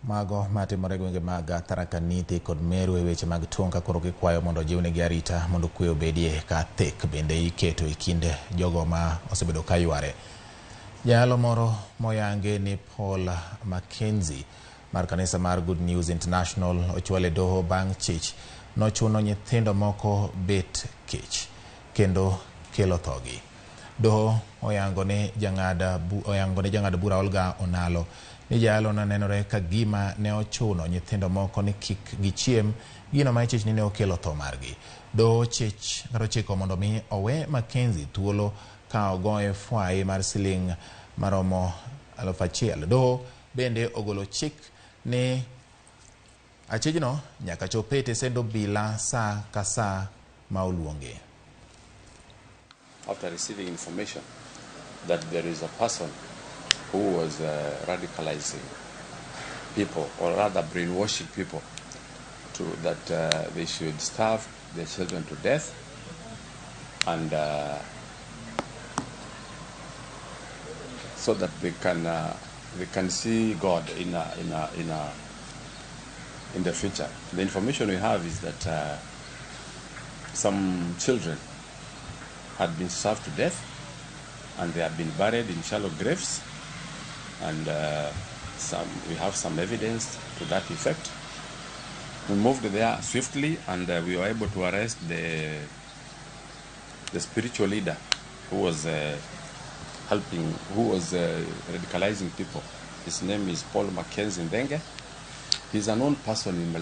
mago matimore gwenge mag Tharaka Nithi kod Meru e weche mag tunga koro gikwayo mondo jiwnegi arita mondo kwe obedie ka thek bende iketo e kind jogo ma osebedo ka yware. Jalo moro moyange ni Paul Mackenzie mar kanisa mar Good News International ochwal e doho bang' chich nochuno nyithindo moko bet kech kendo kelo thogi. Doho oyango ne jang'ad bura Olga Onalo ni jalo nanenore ka gima ne ochuno nyithindo moko ni kik gichiem gino ma ichich ni ne okelo tho margi. Doho chiko mondo mi owe Mackenzie thuolo ka ogoye fwai mar siling maromo 1,000. Doho bende ogolo chik ni achijno nyaka chopete sendo bila saa ka saa ma oluonge. After receiving information that there is a person who was radicalizing people, or rather brainwashing people, that they should starve their children to death, and so that they can see God in the future. The information we have is that some children had been starved to death, and they have been buried in shallow graves, and we have some evidence to that effect. We moved there swiftly, and we were able to arrest the spiritual leader who was radicalizing people. His name is Paul Mackenzie. He's a known person in Malaysia.